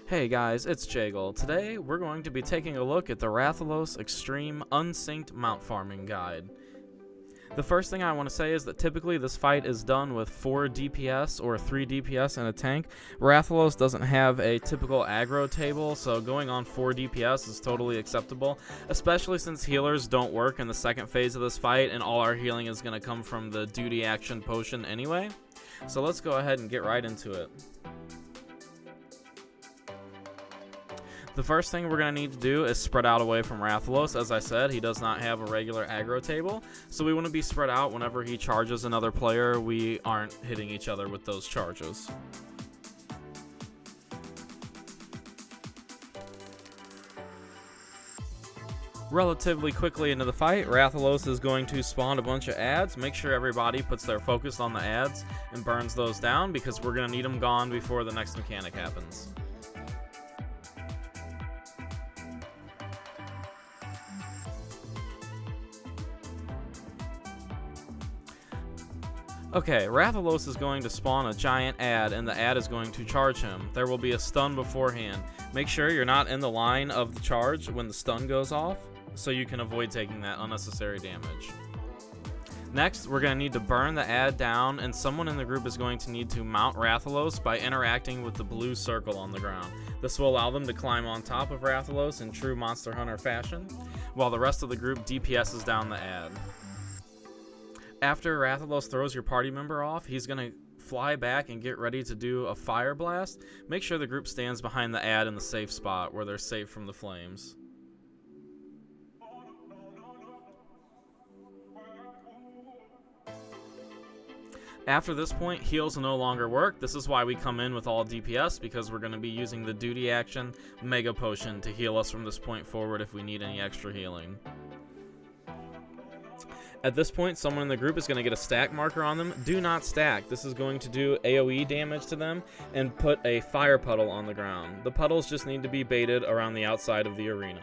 Hey guys, it's Jaggle. Today we're going to be taking a look at the Rathalos Extreme Unsynced Mount Farming Guide. The first thing I want to say is that typically this fight is done with 4 DPS or 3 DPS in a tank. Rathalos doesn't have a typical aggro table, so going on 4 DPS is totally acceptable, especially since healers don't work in the second phase of this fight and all our healing is going to come from the duty action potion anyway. So let's go ahead and get right into it. The first thing we're going to need to do is spread out away from Rathalos. As I said, he does not have a regular aggro table, so we want to be spread out. Whenever he charges another player, we aren't hitting each other with those charges. Relatively quickly into the fight, Rathalos is going to spawn a bunch of ads. Make sure everybody puts their focus on the ads and burns those down, because we're going to need them gone before the next mechanic happens. Okay, Rathalos is going to spawn a giant ad, and the ad is going to charge him. There will be a stun beforehand. Make sure you're not in the line of the charge when the stun goes off, so you can avoid taking that unnecessary damage. Next, we're going to need to burn the ad down, and someone in the group is going to need to mount Rathalos by interacting with the blue circle on the ground. This will allow them to climb on top of Rathalos in true Monster Hunter fashion, while the rest of the group DPSs down the ad. After Rathalos throws your party member off, he's going to fly back and get ready to do a fire blast. Make sure the group stands behind the ad in the safe spot where they're safe from the flames. After this point, heals will no longer work. This is why we come in with all DPS, because we're going to be using the duty action Mega Potion to heal us from this point forward if we need any extra healing. At this point, someone in the group is going to get a stack marker on them. Do not stack. This is going to do AoE damage to them and put a fire puddle on the ground. The puddles just need to be baited around the outside of the arena.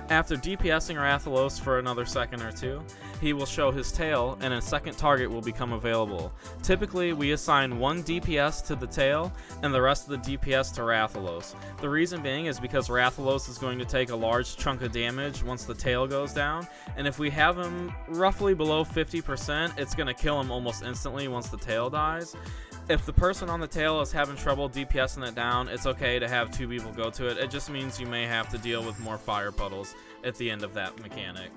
After DPSing Rathalos for another second or two, he will show his tail and a second target will become available. Typically, we assign 1 DPS to the tail and the rest of the DPS to Rathalos. The reason being is because Rathalos is going to take a large chunk of damage once the tail goes down, and if we have him roughly below 50%, it's going to kill him almost instantly once the tail dies. If the person on the tail is having trouble DPSing it down, it's okay to have 2 people go to it. It just means you may have to deal with more fire puddles at the end of that mechanic.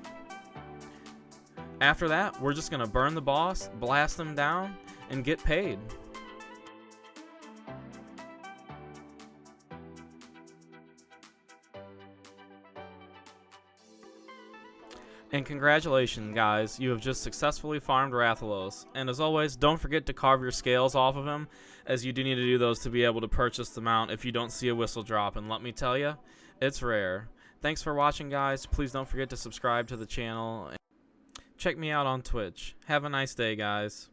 After that, we're just going to burn the boss, blast them down, and get paid. And congratulations, guys, you have just successfully farmed Rathalos. And as always, don't forget to carve your scales off of him, as you do need to do those to be able to purchase the mount if you don't see a whistle drop. And let me tell you, it's rare. Thanks for watching, guys. Please don't forget to subscribe to the channel. Check me out on Twitch. Have a nice day, guys.